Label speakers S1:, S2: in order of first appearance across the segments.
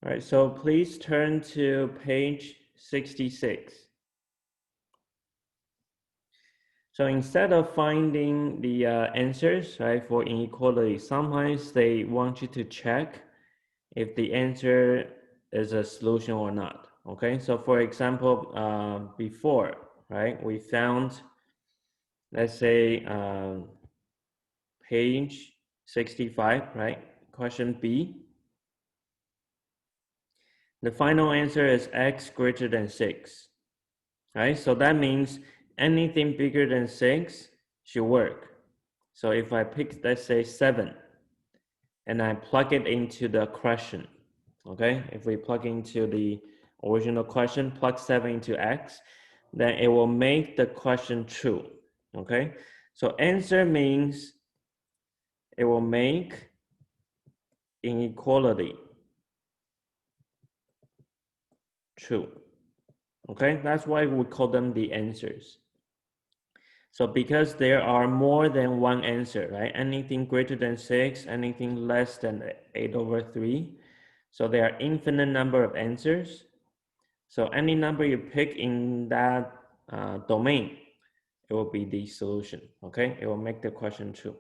S1: All right, so please turn to page 66. So instead of finding the answers, right, for inequality, sometimes they want you to check if the answer is a solution or not. Okay, so for example, before, right, we found, let's say, page 65, right, question B. The final answer is x greater than 6, right? So that means anything bigger than 6 should work. So if I pick, let's say 7, and I plug it into the question, okay? If we plug into the original question, plug 7 into x, then it will make the question true, okay? So answer means it will make inequality true, okay? That's why we call them the answers. So because there are more than one answer, right? Anything greater than 6, anything less than 8/3. So there are infinite number of answers. So any number you pick in that domain, it will be the solution, okay? It will make the question true.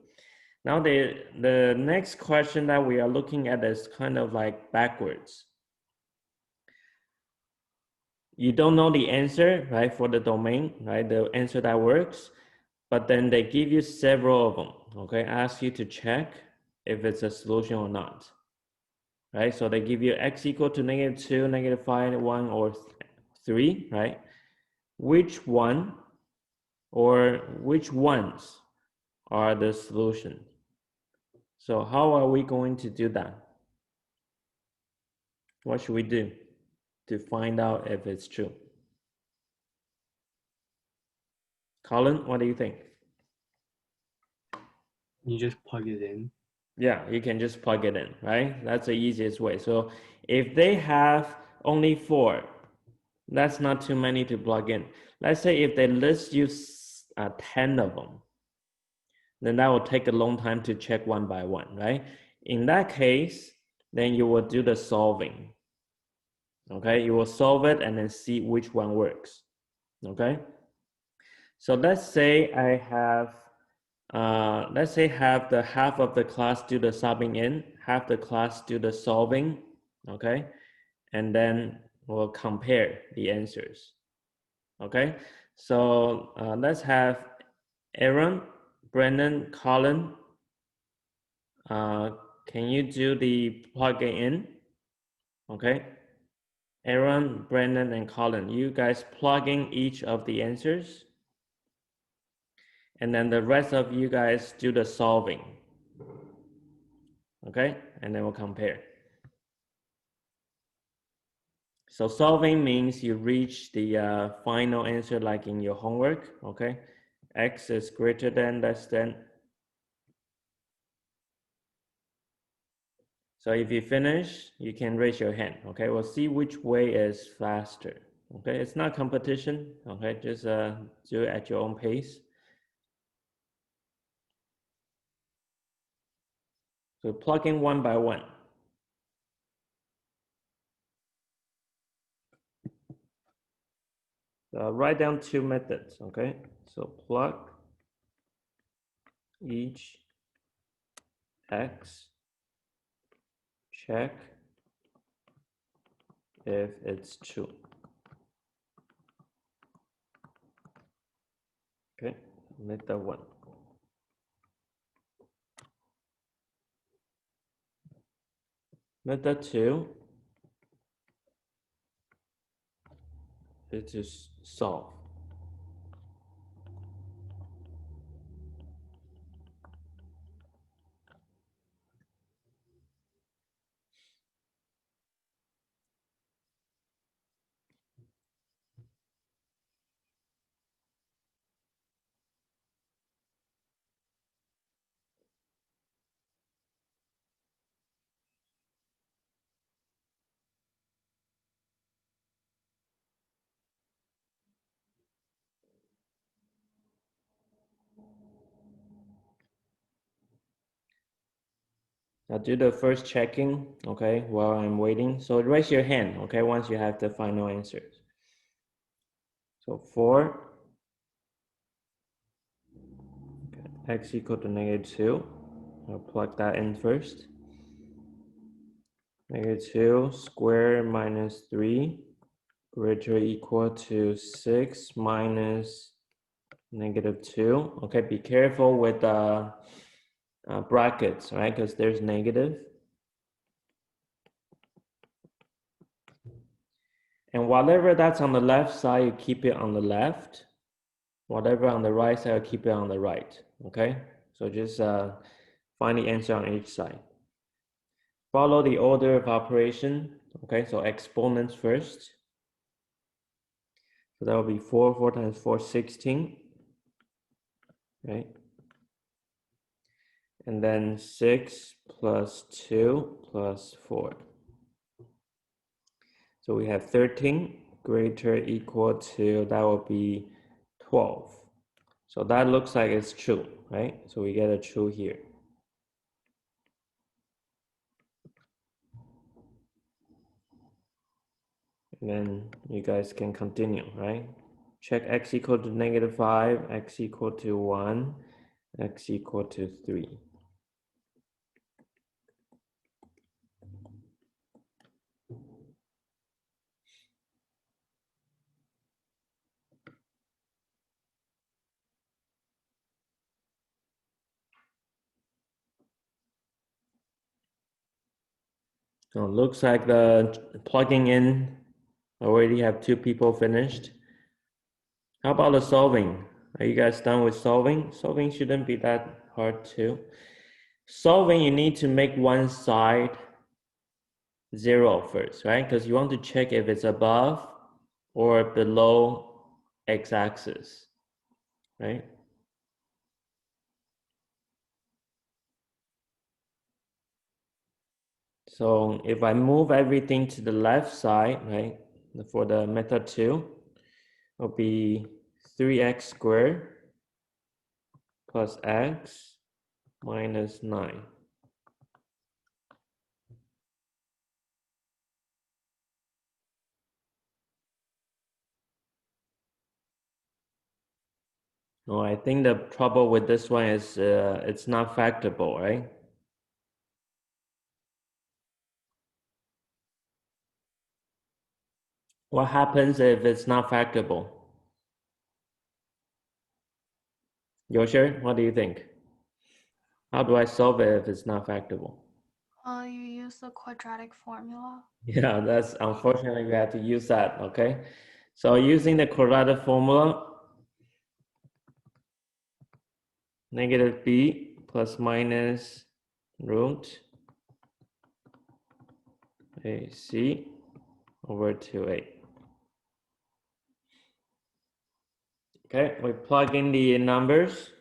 S1: Now the next question that we are looking at is kind of like backwards. You don't know the answer, right, for the domain, right, the answer that works, but then they give you several of them, okay, ask you to check if it's a solution or not, right? So they give you x equal to -2, -5, 1, or 3, right? Which one or which ones are the solution? So how are we going to do that? What should we do to find out if it's true? Colin, what do you think?
S2: You just plug it in.
S1: Yeah, you can just plug it in, right? That's the easiest way. So if they have only 4, that's not too many to plug in. Let's say if they list you 10 of them, then that will take a long time to check one by one, right? In that case, then you will do the solving. Okay, you will solve it and then see which one works. Okay, so let's say I have, let's say have the half of the class do the subbing in, half the class do the solving. Okay, and then we'll compare the answers. Okay, so let's have Aaron, Brendan, Colin. Can you do the plugging in? Okay, Aaron, Brendan, and Colin, you guys plug in each of the answers, and then the rest of you guys do the solving. Okay, and then we'll compare. So solving means you reach the final answer like in your homework. Okay, x is greater than, less than. So if you finish, you can raise your hand. Okay, we'll see which way is faster. Okay, it's not competition. Okay, just do it at your own pace. So plug in one by one. Write down 2 methods. Okay, so plug each x, check if it's true. Okay, method 1. Method 2 is to solve. I'll do the first checking, okay, while I'm waiting. So raise your hand, okay, once you have the final answers. So 4, okay, x equal to -2. I'll plug that in first. -2 square minus 3 greater or equal to 6 minus -2. Okay, be careful with brackets, right? Because there's negative. And whatever that's on the left side, you keep it on the left. Whatever on the right side, you keep it on the right. Okay, so just find the answer on each side. Follow the order of operation. Okay, so exponents first. So that will be 4. 4 times 4, 16. Right? And then 6 plus 2 plus 4. So we have 13 greater equal to, that will be 12. So that looks like it's true, right? So we get a true here. And then you guys can continue, right? Check x equal to -5, x equal to 1, x equal to 3. So it looks like the plugging in already have 2 people finished. How about the solving? Are you guys done with solving? Solving shouldn't be that hard too. Solving, you need to make one side 0 first, right? Because you want to check if it's above or below x-axis, right? So if I move everything to the left side, right, for the method 2, it'll be 3x squared plus x minus 9. No, I think the trouble with this one is it's not factorable, right? What happens if it's not factorable? Yosher, what do you think? How do I solve it if it's not factorable?
S3: You use the quadratic formula.
S1: Yeah, that's unfortunately we have to use that, okay? So using the quadratic formula, -b plus minus root ac over 2a. Okay, we plug in the numbers.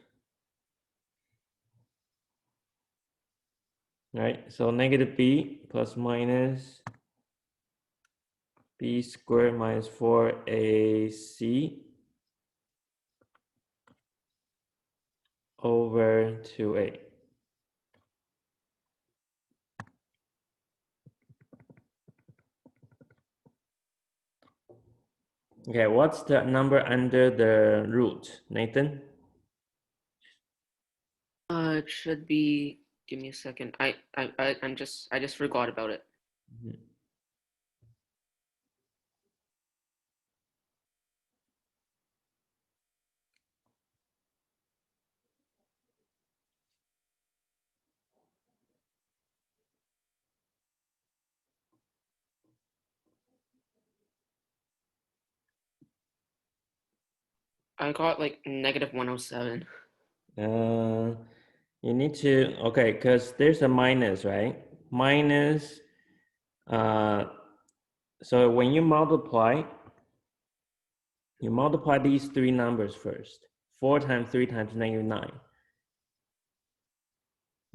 S1: Right, so -b plus minus b squared minus 4ac over 2a. Okay, what's the number under the root, Nathan?
S4: It should be. Give me a second. I just forgot about it.
S1: Mhm.
S4: I got like -107.
S1: You need to, okay, because there's a minus, right? Minus, so when you multiply these 3 numbers first. 4 times 3 times -9.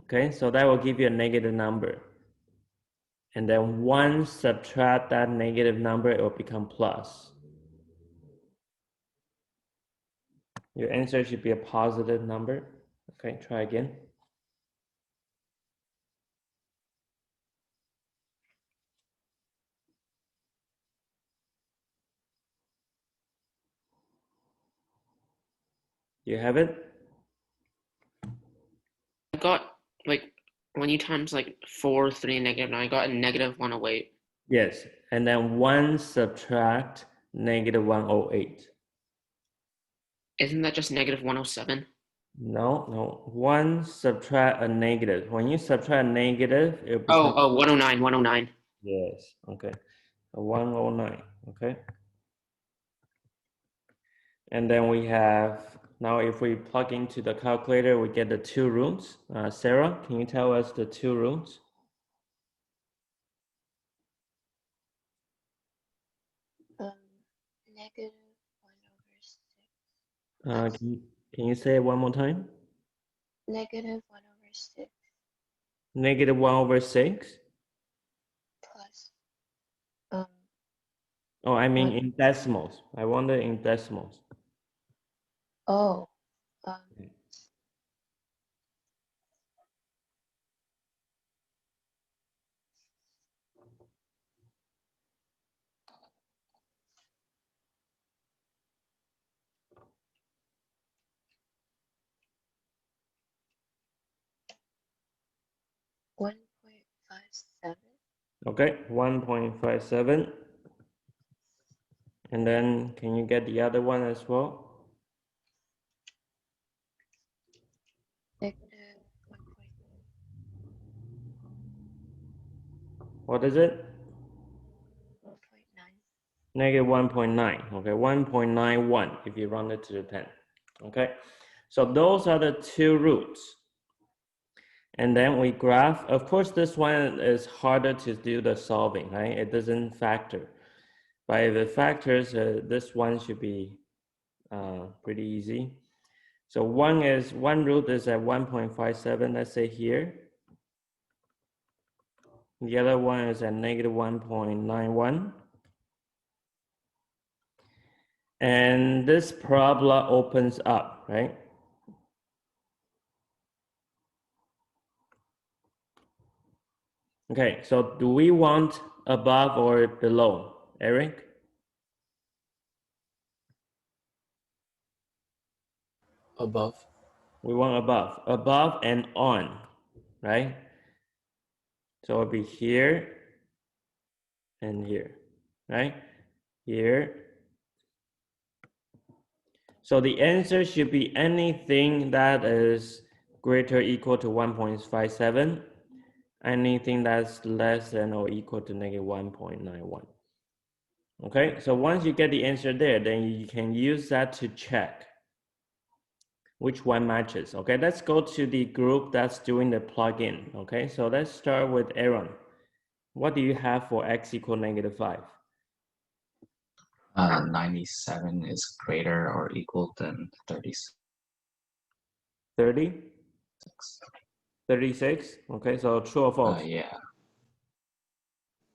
S1: Okay, so that will give you a negative number. And then once subtract that negative number, it will become plus. Your answer should be a positive number. Okay, try again. Do you have it?
S4: I got like when you times like 4, 3, and -9, I got a -108.
S1: Yes, and then 1 subtract -108.
S4: Isn't that just -107?
S1: No, no. 1 subtract a negative. When you subtract a negative, it becomes,
S4: Oh, 109, 109.
S1: yes, okay. A 109, okay. And then we have, now if we plug into the calculator, we get the 2 roots. Sarah, can you tell us the 2 roots?
S5: Negative 1/6.
S1: Can you say it one more time?
S5: Negative 1/6
S1: -1/6?
S5: plus
S1: Oh, I mean
S5: What?
S1: in decimals. I wonder in decimals.
S5: oh 1.57.
S1: Okay, 1.57. And then can you get the other one as well?
S5: Negative 1.
S1: What is it?
S5: 1.9.
S1: -1.9. Okay, 1.91 if you round it to the 10. Okay, so those are the 2 roots. And then we graph. Of course, this one is harder to do the solving, right? It doesn't factor. But if it factors, this one should be pretty easy. So one root is at 1.57, let's say here. The other one is at -1.91. And this parabola opens up, right? Okay, so do we want above or below, Eric?
S2: Above.
S1: We want above and on, right? So it'll be here and here, right? Here. So the answer should be anything that is greater or equal to 1.57, anything that's less than or equal to -1.91. Okay, so once you get the answer there, then you can use that to check which one matches. Okay, let's go to the group that's doing the plugin. Okay, so let's start with Aaron. What do you have for x equal -5?
S6: 97 is greater or equal than 36.
S1: 30? 36? Okay, so true or false?
S6: Yeah.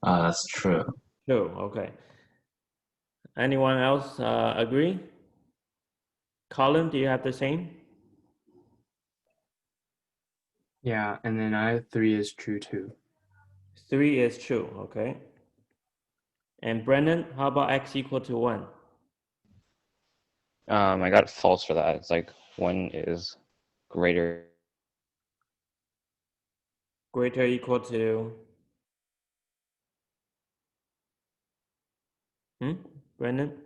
S6: That's true.
S1: True, okay. Anyone else agree? Colin, do you have the same?
S2: Yeah, and then I have 3 is true too.
S1: 3 is true, okay. And Brendan, how about x equal to 1?
S7: I got false for that. It's like 1 is greater.
S1: Greater or equal to? Brendan?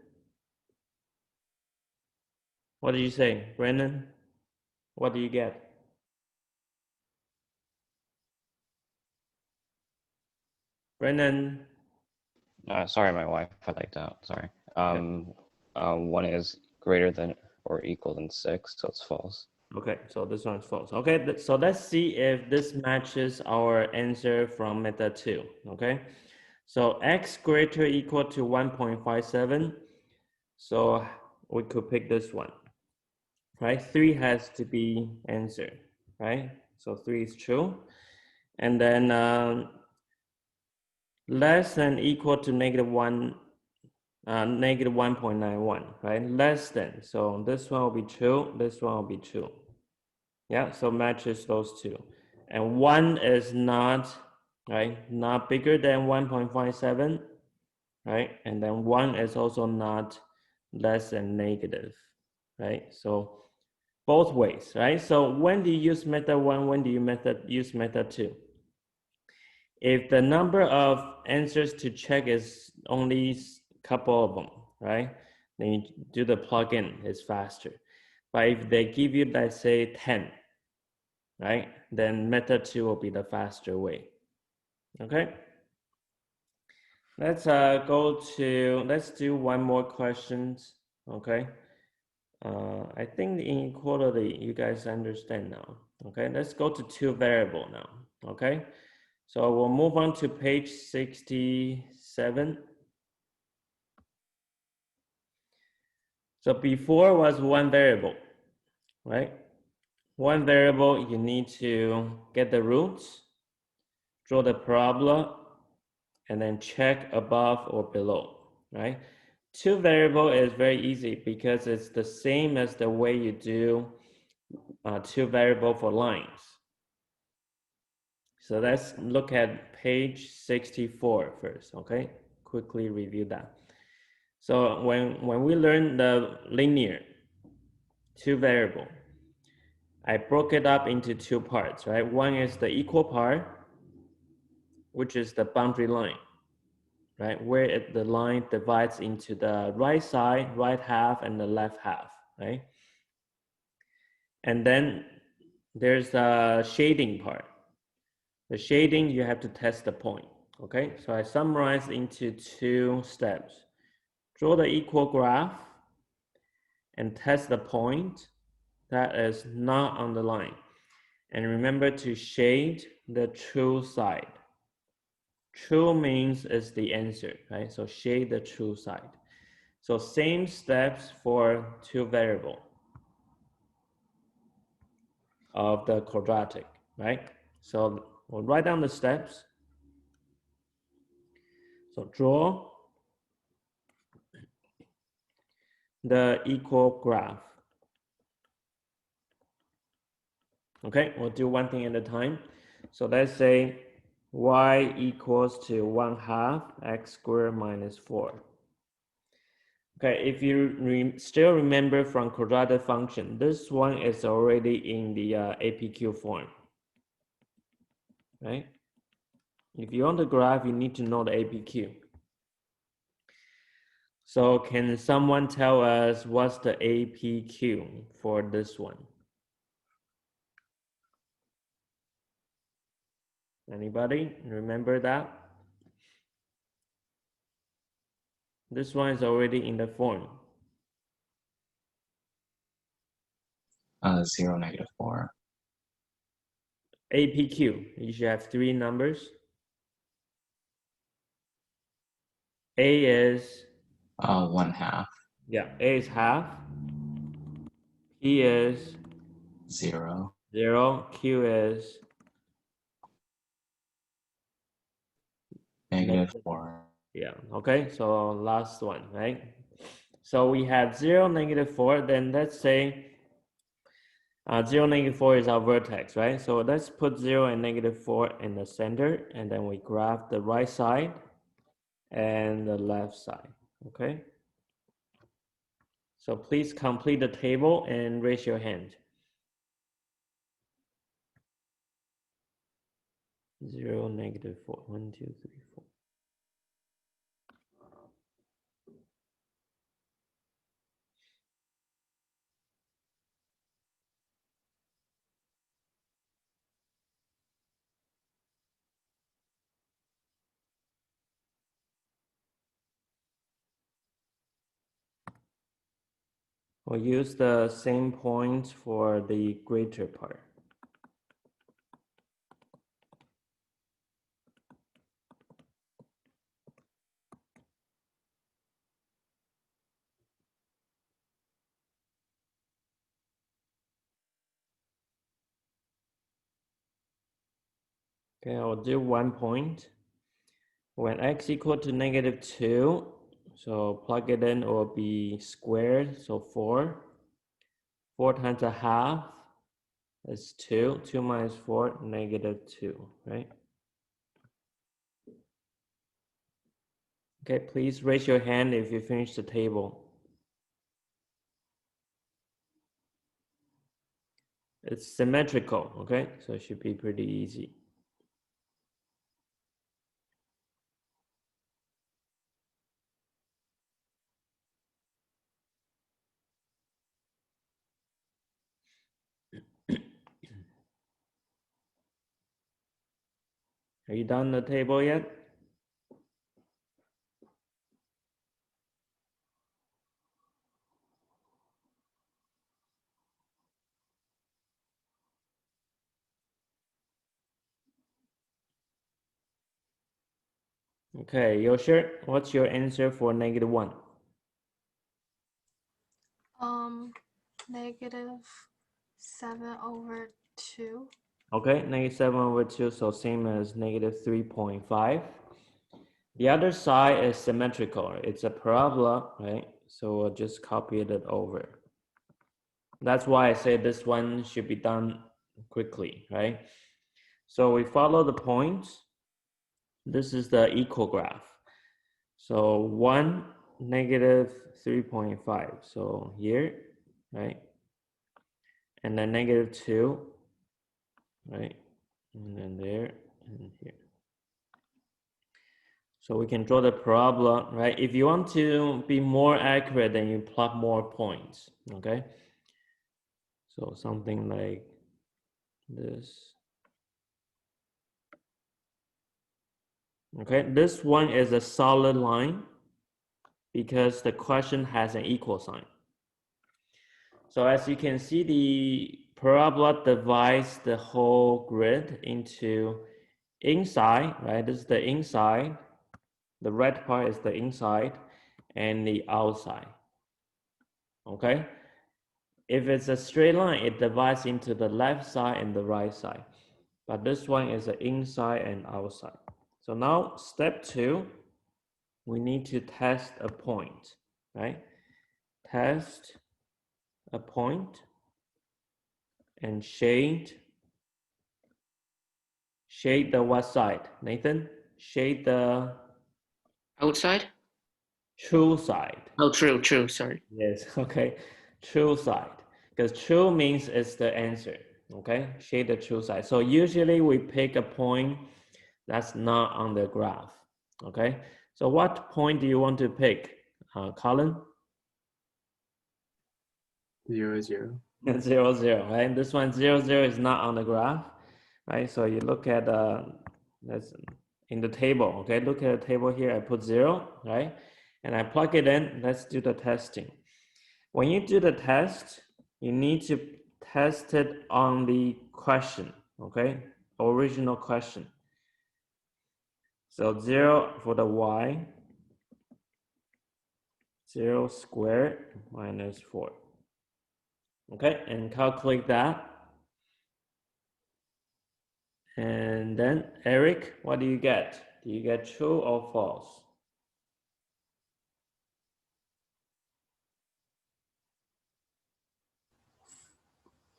S1: What did you say? Brendan, what do you get? Brendan?
S7: Sorry, my Wi-Fi liked out. Sorry. 1 is greater than or equal than 6, so it's false.
S1: Okay, so this one is false. Okay, so let's see if this matches our answer from method 2. Okay, so x greater or equal to 1.57. So we could pick this one, right? 3 has to be answered, right? So 3 is true. And then less than equal to -1, -1.91, right? Less than. So this one will be true. This one will be true. Yeah, so matches those two. And 1 is not, right? Not bigger than 1.57, right? And then 1 is also not less than negative, right? So both ways, right? So when do you use method 1? When do you use method 2? If the number of answers to check is only a couple of them, right? Then you do the plug-in, it's faster. But if they give you, let's say 10, right? Then method 2 will be the faster way, okay? Let's let's do one more questions, okay? I think the inequality, you guys understand now, okay? Let's go to 2 variable now, okay? So we'll move on to page 67. So before was 1 variable, right? 1 variable, you need to get the roots, draw the parabola, and then check above or below, right? 2 variable is very easy because it's the same as the way you do 2 variable for lines. So let's look at page 64 first, okay? Quickly review that. So when we learn the linear 2 variable, I broke it up into 2 parts, right? One is the equal part, which is the boundary line, right? Where the line divides into the right side, right half, and the left half, right? And then there's the shading part. The shading, you have to test the point, okay? So I summarized into 2 steps. Draw the equal graph and test the point that is not on the line. And remember to shade the true side. True means is the answer, right? So shade the true side. So same steps for 2 variable of the quadratic, right? So we'll write down the steps. So draw the equal graph. Okay, we'll do one thing at a time. So let's say y equals to 1/2 x squared minus 4. Okay, if you still remember from quadratic function, this one is already in the APQ form, right? If you want the graph, you need to know the APQ. So can someone tell us what's the APQ for this one? Anybody remember that? This one is already in the form.
S6: 0, -4.
S1: APQ, you should have 3 numbers. A is,
S6: 1/2.
S1: yeah, A is half. P is
S6: 0.
S1: 0. Q is
S6: -4.
S1: yeah, okay, so last one, right? So we have 0, -4, then let's say 0, -4 is our vertex, right? So let's put 0 and -4 in the center, and then we graph the right side and the left side, okay? So please complete the table and raise your hand. 0, -4, 1, 2, 3, 4. We'll use the same point for the greater part. Okay, I'll do 1 point. When x equal to -2, so plug it in, it will be squared, so 4. 4 times a half is 2. 2 minus 4, -2, right? Okay, please raise your hand if you finish the table. It's symmetrical, okay? So it should be pretty easy. Are you done the table yet? Okay, Yosher, what's your answer for -1?
S3: -7/2.
S1: Okay, -7/2, so same as -3.5. The other side is symmetrical. It's a parabola, right? So we'll just copy it over. That's why I say this one should be done quickly, right? So we follow the points. This is the equal graph. So 1, -3.5. So here, right? And then -2, right? And then there and here. So we can draw the parabola, right? If you want to be more accurate, then you plot more points, okay? So something like this. Okay, this one is a solid line because the question has an equal sign. So as you can see, the parabola divides the whole grid into inside, right? This is the inside. The red part is the inside and the outside. Okay? If it's a straight line, it divides into the left side and the right side. But this one is the inside and outside. So now step 2, we need to test a point, right? Test a point and shade the what side? Nathan? Shade the
S4: Outside?
S1: true side.
S4: Oh, true. Sorry.
S1: Yes, okay. True side. Because true means it's the answer. Okay, shade the true side. So usually we pick a point that's not on the graph. Okay, so what point do you want to pick, Colin?
S2: 0, 0.
S1: 0, 0, right? This one 0, 0 is not on the graph, right? So you look at that's in the table. Okay, look at the table here. I put 0, right? And I plug it in. Let's do the testing. When you do the test, you need to test it on the question, okay? Original question. So 0 for the y, 0 squared minus 4. Okay, and calculate that. And then, Eric, what do you get? Do you get true or false?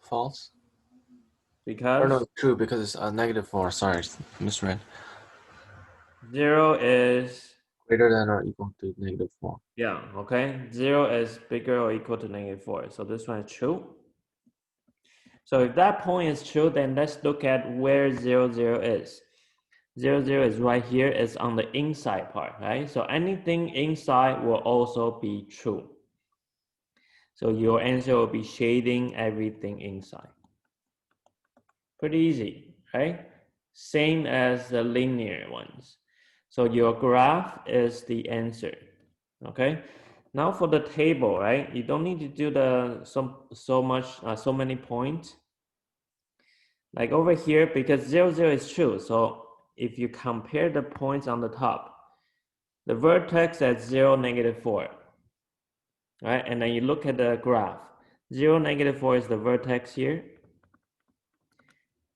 S8: False?
S1: Because
S8: Or no, true, because it's a -4. Sorry, misread.
S1: 0 is,
S8: Greater than or equal to -4.
S1: yeah, okay. 0 is bigger or equal to -4. So this one is true. So if that point is true, then let's look at where 0, 0 is. 0, 0 is right here, it's on the inside part, right? So anything inside will also be true. So your answer will be shading everything inside. Pretty easy, right? Same as the linear ones. So your graph is the answer, okay? Now for the table, right? You don't need to do the so many points. Like over here, because 0, 0 is true. So if you compare the points on the top, the vertex at 0, -4, right? And then you look at the graph. 0, -4 is the vertex here.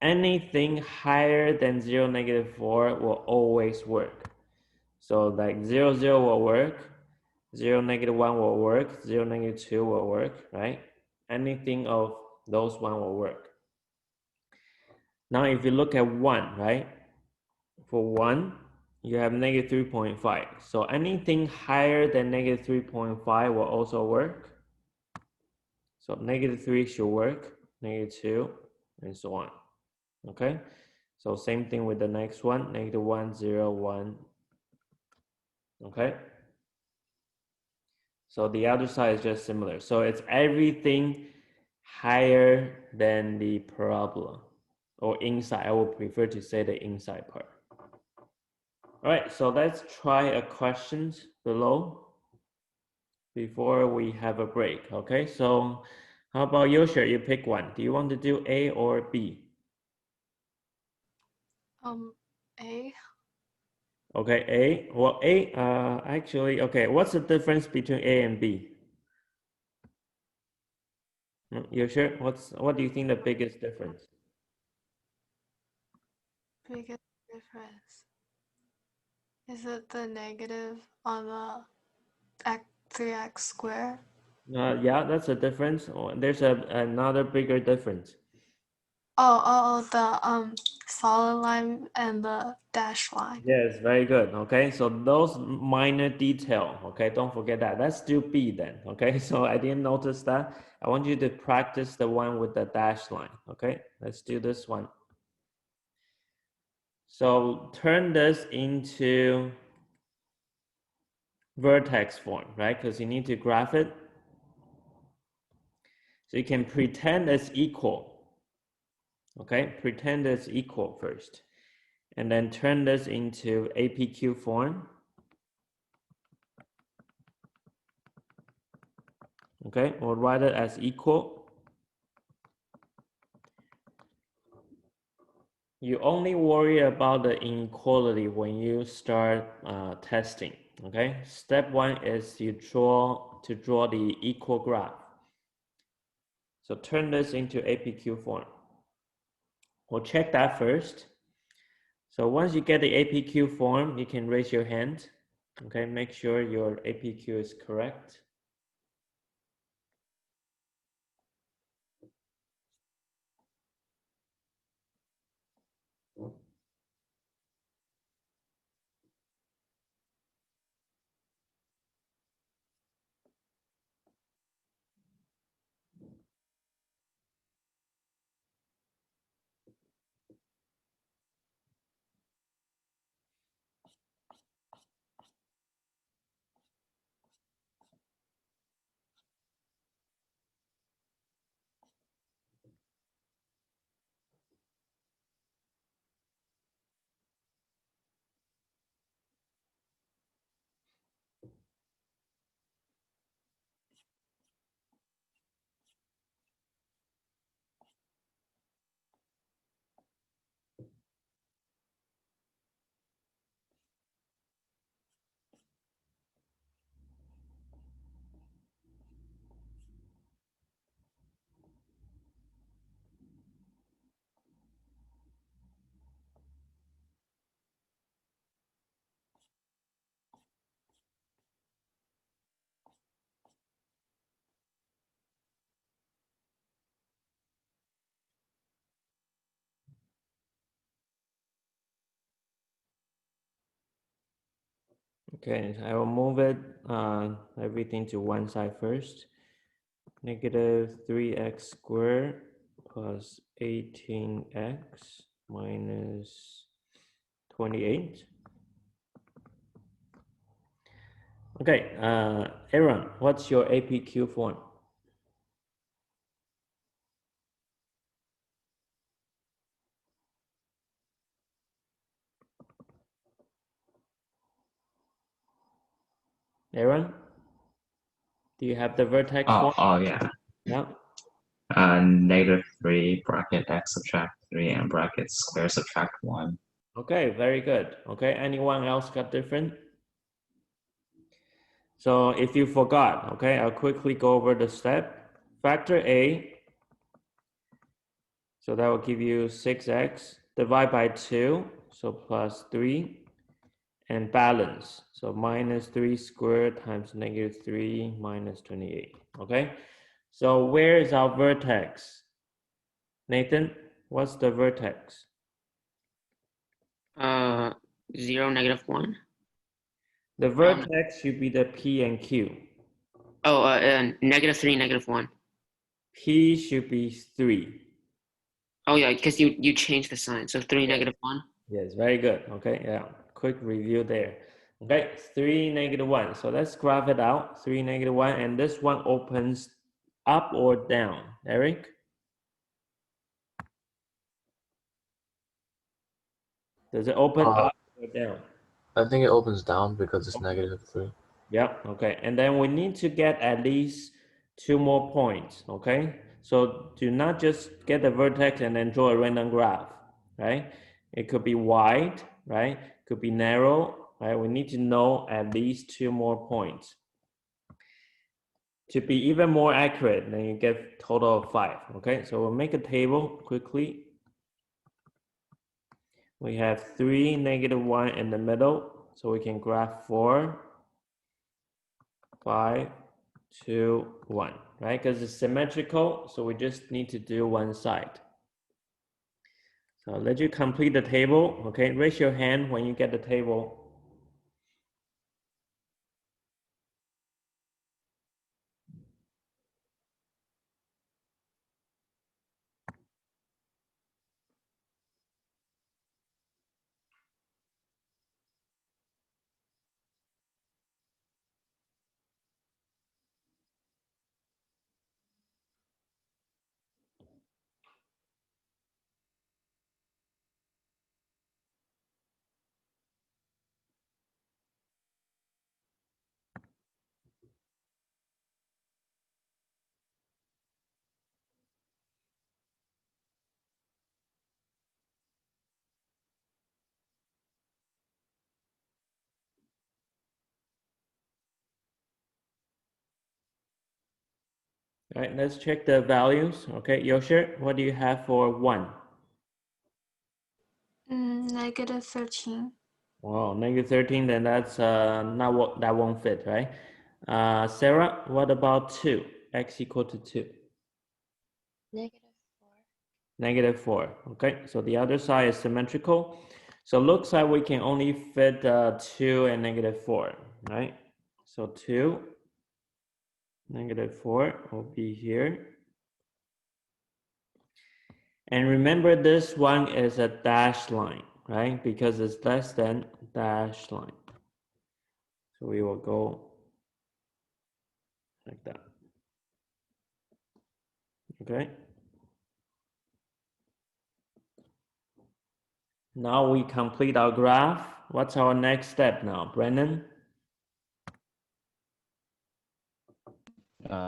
S1: Anything higher than 0, -4 will always work. So like 0, 0 will work, 0, -1 will work, 0, -2 will work, right? Anything of those one will work. Now if you look at 1, right? For 1, you have -3.5. So anything higher than -3.5 will also work. So -3 should work, -2, and so on. Okay, so same thing with the next one, -1, 0, 1. Okay, so the other side is just similar. So it's everything higher than the parabola, or inside. I would prefer to say the inside part. All right, so let's try a questions below before we have a break. Okay, so how about Yosher? You pick one. Do you want to do A or B?
S3: A.
S1: Okay, A. Well, A. Actually, okay. What's the difference between A and B? Yosher, what do you think the biggest difference?
S3: Biggest difference. Is it the negative on the 3x squared?
S1: Yeah, that's a difference. There's another bigger difference.
S3: The solid line and the dash line.
S1: Yes, very good. Okay, so those minor detail. Okay, don't forget that. Let's do B then. Okay, so I didn't notice that. I want you to practice the one with the dash line. Okay, let's do this one. So turn this into vertex form, right? Because you need to graph it. So you can pretend it's equal. Okay, pretend it's equal first. And then turn this into APQ form. Okay, we'll write it as equal. You only worry about the inequality when you start testing. Okay, step one is you draw the equal graph. So turn this into APQ form. We'll check that first. So once you get the APQ form, you can raise your hand. Okay, make sure your APQ is correct. Okay, I will move it everything to one side first. Negative 3x squared plus 18x minus 28. Okay, Aaron, what's your APQ form? Aaron, do you have the vertex form?
S6: Oh yeah.
S1: Yeah.
S6: -3 bracket x subtract 3 and bracket square subtract 1.
S1: Okay, very good. Okay, anyone else got different? So if you forgot, okay, I'll quickly go over the step. Factor A, so that will give you 6x, divide by 2, so plus 3, and balance, so minus 3 squared times -3 minus 28, okay? So where is our vertex? Nathan, what's the vertex?
S4: 0, -1.
S1: The vertex should be the P and Q.
S4: Oh, -3, -1.
S1: P should be 3.
S4: Oh yeah, because you changed the sign. So 3, -1.
S1: Yes, very good. Okay, yeah, quick review there. Okay, 3, -1. So let's graph it out. 3, -1, and this one opens up or down, Eric? Does it open
S8: Uh,
S1: up or down?
S8: I think it opens down because it's -3.
S1: Yeah, okay. And then we need to get at least 2 more points, okay? So do not just get the vertex and then draw a random graph, right? It could be wide, right? Could be narrow, right? We need to know at least 2 more points. To be even more accurate, then you get total of 5, okay? So we'll make a table quickly. We have 3, -1 in the middle, so we can graph 4, 5, 2, 1, right? Because it's symmetrical, so we just need to do one side. So I'll let you complete the table, okay? Raise your hand when you get the table. All right, let's check the values. Okay, Yosher, what do you have for 1?
S3: -13.
S1: Wow, -13, then that's not what that won't fit, right? Sarah, what about 2? X equal to 2.
S5: -4.
S1: -4. Okay, so the other side is symmetrical. So looks like we can only fit 2 and -4, right? So 2, -4 will be here. And remember, this one is a dashed line, right? Because it's less than dashed line. So we will go like that. Okay. Now we complete our graph. What's our next step now, Brennan?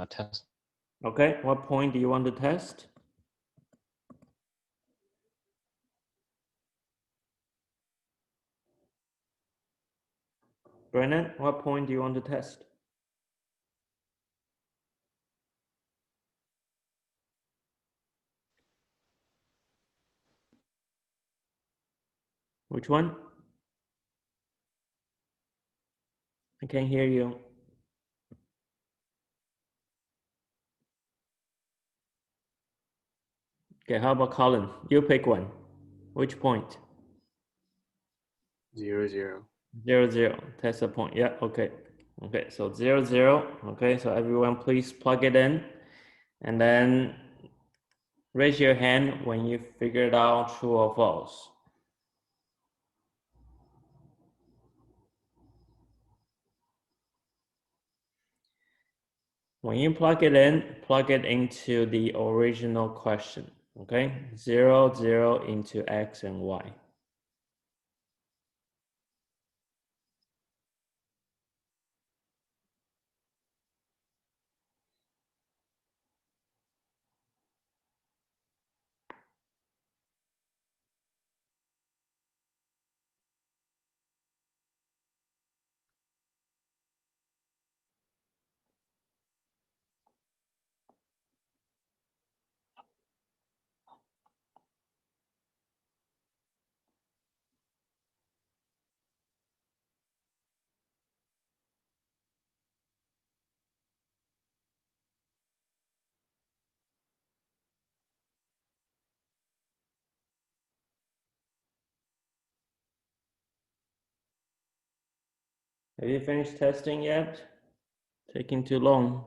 S7: Test.
S1: Okay, what point do you want to test? Brennan, what point do you want to test? Which one? I can't hear you. Okay, how about Colin? You pick one. Which point?
S2: 0, 0.
S1: 0, 0. Test the point. Yeah, okay. Okay, so 0, 0. Okay, so everyone please plug it in. And then raise your hand when you figured out true or false. When you plug it in, plug it into the original question. Okay, 0, 0 into X and Y. Have you finished testing yet? Taking too long.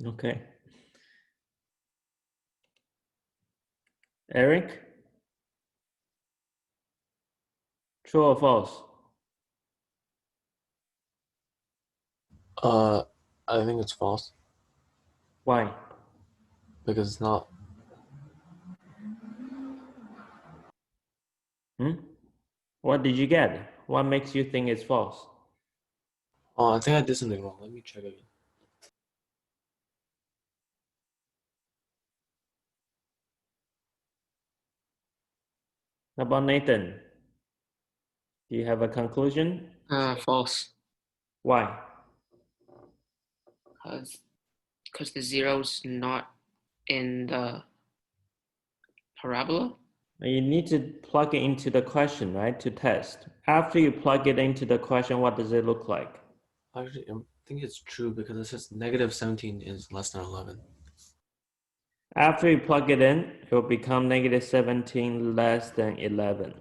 S1: Okay. Eric? True or false?
S8: I think it's false
S1: Why?
S8: because it's not.
S1: What did you get? What makes you think it's false?
S8: Oh, I think I did something wrong. Let me check again.
S1: How about Nathan? Do you have a conclusion?
S4: False.
S1: Why?
S4: Because the zero's not in the parabola.
S1: You need to plug it into the question, right, to test. After you plug it into the question, what does it look like?
S8: Actually, I think it's true because it says negative 17 is less than 11.
S1: After you plug it in, it will become negative 17 less than 11.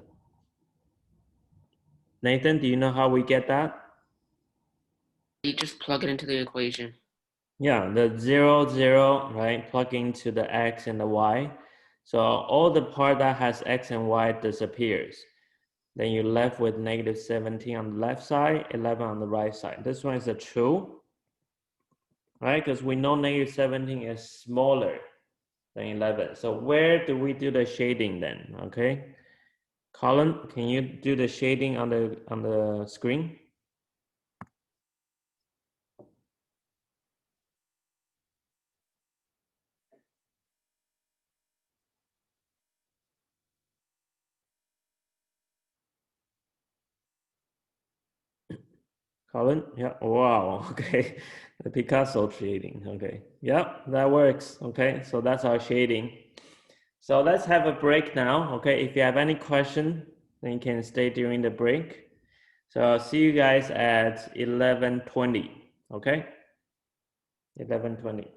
S1: Nathan, do you know how we get that?
S4: You just plug it into the equation.
S1: Yeah, the 0, 0, right? Plug into the x and the y. So all the part that has x and y disappears. Then you're left with negative 17 on the left side, 11 on the right side. This one is a true, right? Because we know negative 17 is smaller than 11. So where do we do the shading then? Okay, Colin, can you do the shading on the screen? Colin, yeah, wow, okay, the Picasso shading, okay, yeah, that works, okay, so that's our shading. So let's have a break now, okay, if you have any question, then you can stay during the break. So I'll see you guys at 11:20, okay, 11:20.